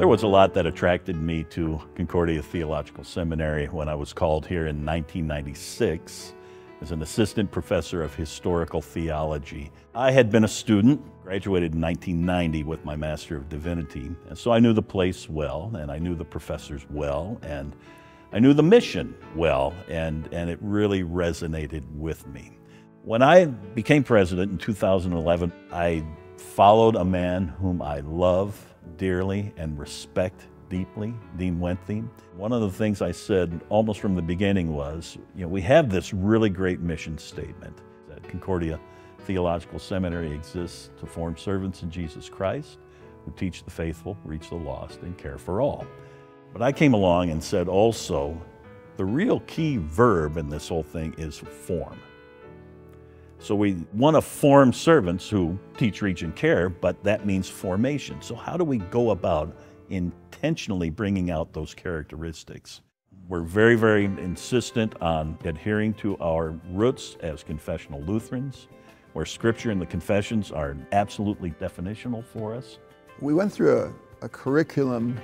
There was a lot that attracted me to Concordia Theological Seminary when I was called here in 1996 as an assistant professor of historical theology. I had been a student, graduated in 1990 with my Master of Divinity, and so I knew the place well, and I knew the professors well, and I knew the mission well, and it really resonated with me. When I became president in 2011, I followed a man whom I love dearly and respect deeply, Dean Wenthe. One of the things I said almost from the beginning was, we have this really great mission statement that Concordia Theological Seminary exists to form servants in Jesus Christ who teach the faithful, reach the lost, and care for all. But I came along and said also, the real key verb in this whole thing is form. So we want to form servants who teach, reach, and care, but that means formation. So how do we go about intentionally bringing out those characteristics? We're very, very insistent on adhering to our roots as confessional Lutherans, where Scripture and the confessions are absolutely definitional for us. We went through a curriculum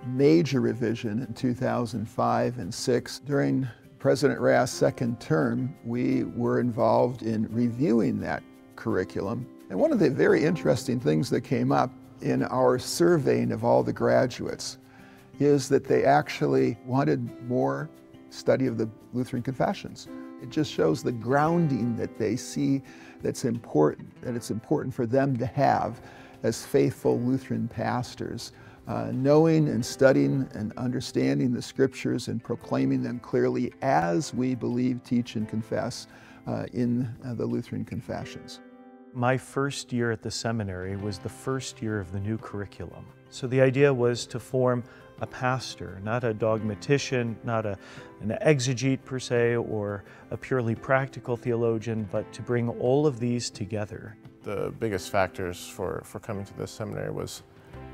major revision in 2005 and 6. During President Rast's second term, we were involved in reviewing that curriculum. And one of the very interesting things that came up in our surveying of all the graduates is that they actually wanted more study of the Lutheran confessions. It just shows the grounding that they see that's important, that it's important for them to have as faithful Lutheran pastors. Knowing and studying and understanding the Scriptures and proclaiming them clearly as we believe, teach, and confess in the Lutheran confessions. My first year at the seminary was the first year of the new curriculum. So the idea was to form a pastor, not a dogmatician, not an exegete per se, or a purely practical theologian, but to bring all of these together. The biggest factors for coming to this seminary was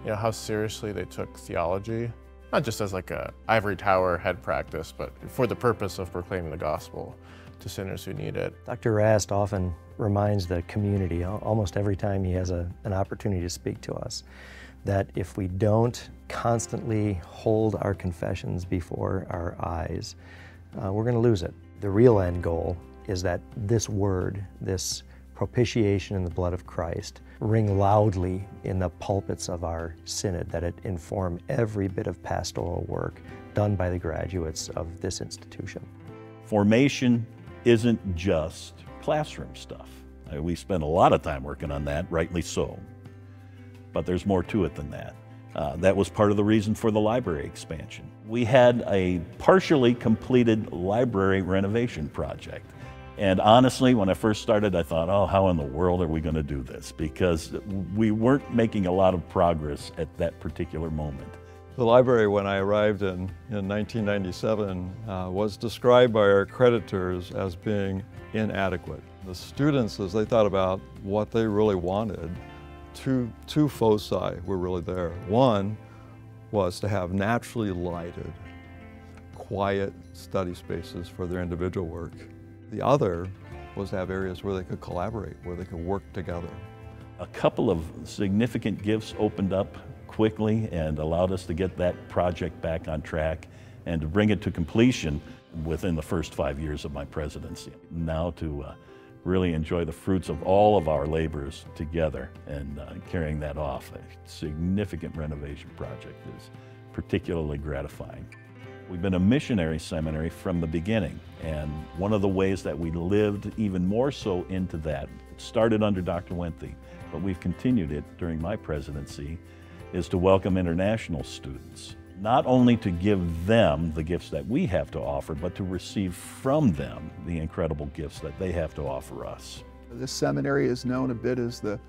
how seriously they took theology, not just as like a ivory tower head practice, but for the purpose of proclaiming the gospel to sinners who need it. Dr. Rast often reminds the community, almost every time he has an opportunity to speak to us, that if we don't constantly hold our confessions before our eyes, we're going to lose it. The real end goal is that this word, this propitiation in the blood of Christ, ring loudly in the pulpits of our synod, that it inform every bit of pastoral work done by the graduates of this institution. Formation isn't just classroom stuff. We spend a lot of time working on that, rightly so, but there's more to it than that. That was part of the reason for the library expansion. We had a partially completed library renovation project. And honestly, when I first started, I thought, oh, how in the world are we going to do this? Because we weren't making a lot of progress at that particular moment. The library, when I arrived in 1997, was described by our creditors as being inadequate. The students, as they thought about what they really wanted, two foci were really there. One was to have naturally lighted, quiet study spaces for their individual work. The other was to have areas where they could collaborate, where they could work together. A couple of significant gifts opened up quickly and allowed us to get that project back on track and to bring it to completion within the first 5 years of my presidency. Now to really enjoy the fruits of all of our labors together and carrying that off. A significant renovation project is particularly gratifying. We've been a missionary seminary from the beginning, and one of the ways that we lived even more so into that, it started under Dr. Wenthe, but we've continued it during my presidency, is to welcome international students. Not only to give them the gifts that we have to offer, but to receive from them the incredible gifts that they have to offer us. This seminary is known a bit as the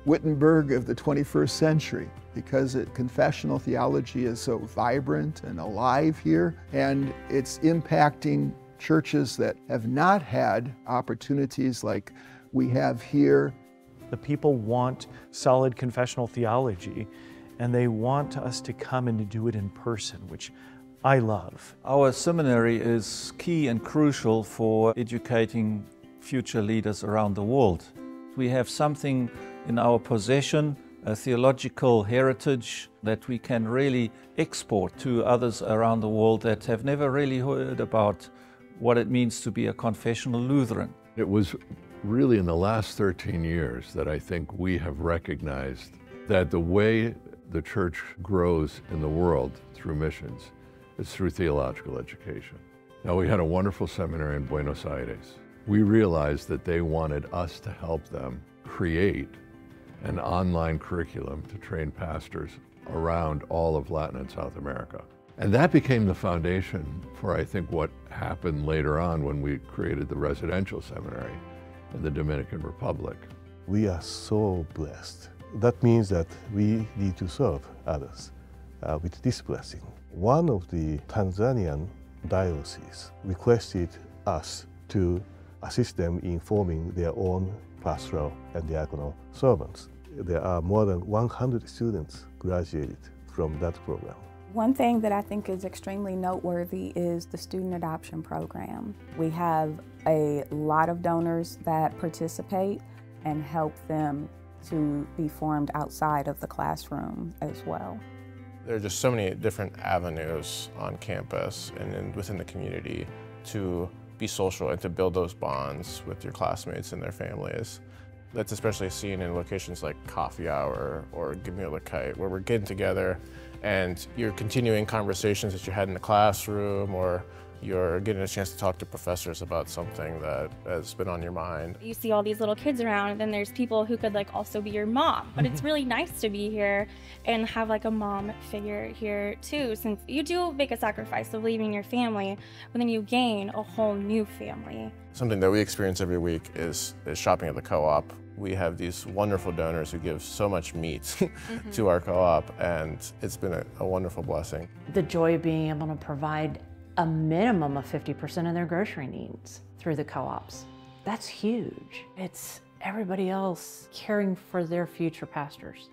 Wittenberg of the 21st century because confessional theology is so vibrant and alive here, and it's impacting churches that have not had opportunities like we have here. The people want solid confessional theology, and they want us to come and to do it in person, which I love. Our seminary is key and crucial for educating future leaders around the world. We have something in our possession a theological heritage that we can really export to others around the world that have never really heard about what it means to be a confessional Lutheran. It was really in the last 13 years that I think we have recognized that the way the church grows in the world through missions is through theological education. Now, we had a wonderful seminary in Buenos Aires. We realized that they wanted us to help them create an online curriculum to train pastors around all of Latin and South America. And that became the foundation for, I think, what happened later on when we created the residential seminary in the Dominican Republic. We are so blessed. That means that we need to serve others with this blessing. One of the Tanzanian dioceses requested us to assist them in forming their own pastoral and diaconal servants. There are more than 100 students graduated from that program. One thing that I think is extremely noteworthy is the student adoption program. We have a lot of donors that participate and help them to be formed outside of the classroom as well. There are just so many different avenues on campus and within the community to be social and to build those bonds with your classmates and their families. That's especially seen in locations like Coffee Hour or Give Me a Kite, where we're getting together and you're continuing conversations that you had in the classroom, or you're getting a chance to talk to professors about something that has been on your mind. You see all these little kids around, and then there's people who could also be your mom. But it's really nice to be here and have a mom figure here too, since you do make a sacrifice of leaving your family, but then you gain a whole new family. Something that we experience every week is shopping at the co-op. We have these wonderful donors who give so much meat to our co-op, and it's been a wonderful blessing. The joy of being able to provide a minimum of 50% of their grocery needs through the co-ops. That's huge. It's everybody else caring for their future pastors,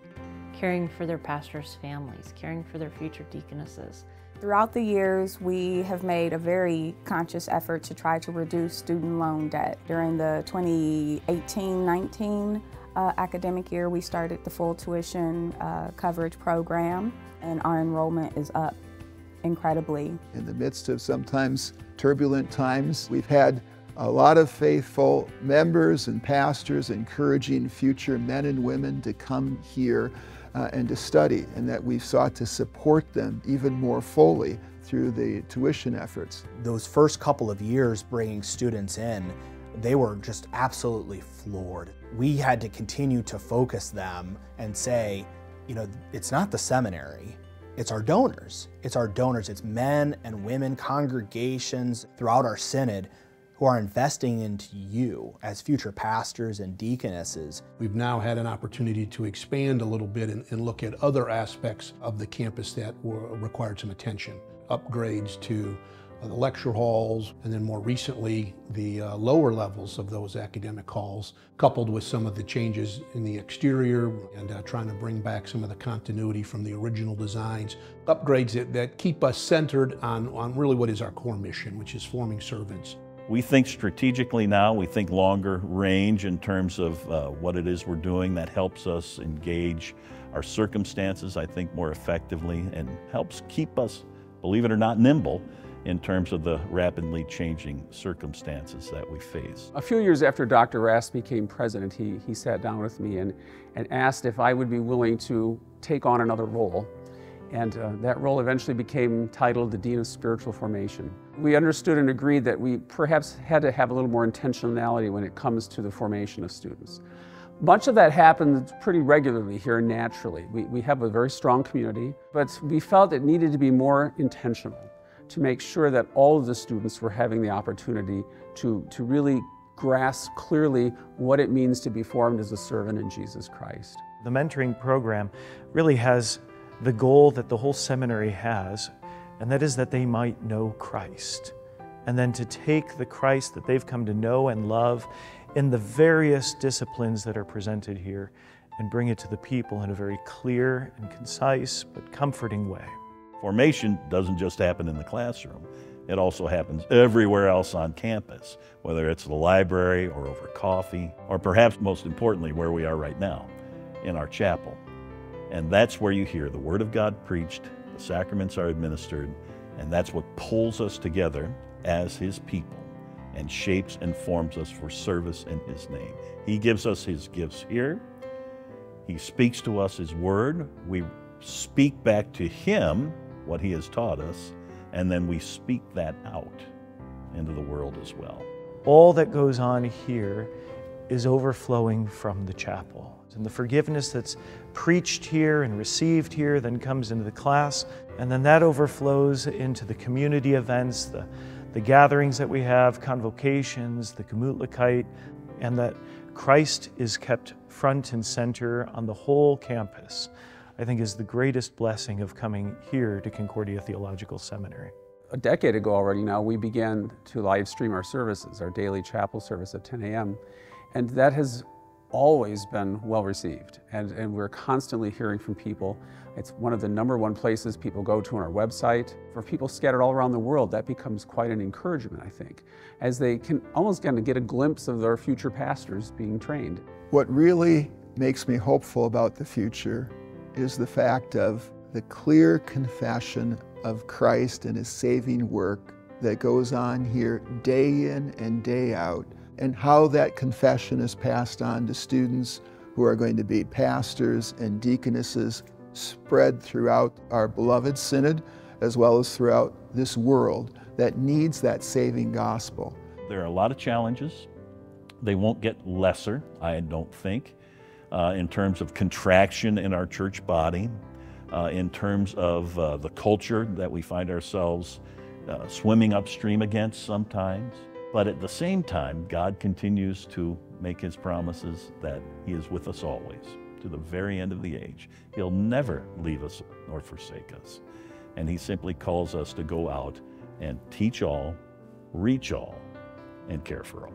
caring for their pastors' families, caring for their future deaconesses. Throughout the years, we have made a very conscious effort to try to reduce student loan debt. During the 2018-19 academic year, we started the full tuition coverage program, and our enrollment is up incredibly. In the midst of sometimes turbulent times, we've had a lot of faithful members and pastors encouraging future men and women to come here and to study, and that we've sought to support them even more fully through the tuition efforts. Those first couple of years bringing students in, they were just absolutely floored. We had to continue to focus them and say, it's not the seminary, it's our donors. It's our donors. It's men and women, congregations throughout our synod who are investing into you as future pastors and deaconesses. We've now had an opportunity to expand a little bit and look at other aspects of the campus that required some attention. Upgrades to the lecture halls, and then more recently the lower levels of those academic halls, coupled with some of the changes in the exterior and trying to bring back some of the continuity from the original designs. Upgrades that keep us centered on really what is our core mission, which is forming servants. We think strategically now, we think longer range in terms of what it is we're doing that helps us engage our circumstances, I think, more effectively, and helps keep us, believe it or not, nimble in terms of the rapidly changing circumstances that we face. A few years after Dr. Rast became president, he sat down with me and asked if I would be willing to take on another role. And that role eventually became titled the Dean of Spiritual Formation. We understood and agreed that we perhaps had to have a little more intentionality when it comes to the formation of students. Much of that happens pretty regularly here naturally. We have a very strong community, but we felt it needed to be more intentional to make sure that all of the students were having the opportunity to really grasp clearly what it means to be formed as a servant in Jesus Christ. The mentoring program really has the goal that the whole seminary has, and that is that they might know Christ, and then to take the Christ that they've come to know and love in the various disciplines that are presented here and bring it to the people in a very clear and concise but comforting way. Formation doesn't just happen in the classroom. It also happens everywhere else on campus, whether it's the library or over coffee, or perhaps most importantly, where we are right now, in our chapel. And that's where you hear the Word of God preached, the sacraments are administered, and that's what pulls us together as His people and shapes and forms us for service in His name. He gives us His gifts here. He speaks to us His Word. We speak back to Him what He has taught us, and then we speak that out into the world as well. All that goes on here is overflowing from the chapel. And the forgiveness that's preached here and received here then comes into the class, and then that overflows into the community events, the gatherings that we have, convocations, the Gemütlichkeit, and that Christ is kept front and center on the whole campus, I think is the greatest blessing of coming here to Concordia Theological Seminary. A decade ago already now, we began to live stream our services, our daily chapel service at 10 a.m. And that has always been well received. And we're constantly hearing from people. It's one of the #1 places people go to on our website. For people scattered all around the world, that becomes quite an encouragement, I think, as they can almost kind of get a glimpse of their future pastors being trained. What really makes me hopeful about the future is the fact of the clear confession of Christ and His saving work that goes on here day in and day out, and how that confession is passed on to students who are going to be pastors and deaconesses, spread throughout our beloved Synod, as well as throughout this world that needs that saving gospel. There are a lot of challenges. They won't get lesser, I don't think, in terms of contraction in our church body, in terms of the culture that we find ourselves swimming upstream against sometimes. But at the same time, God continues to make His promises that He is with us always, to the very end of the age. He'll never leave us nor forsake us. And He simply calls us to go out and teach all, reach all, and care for all.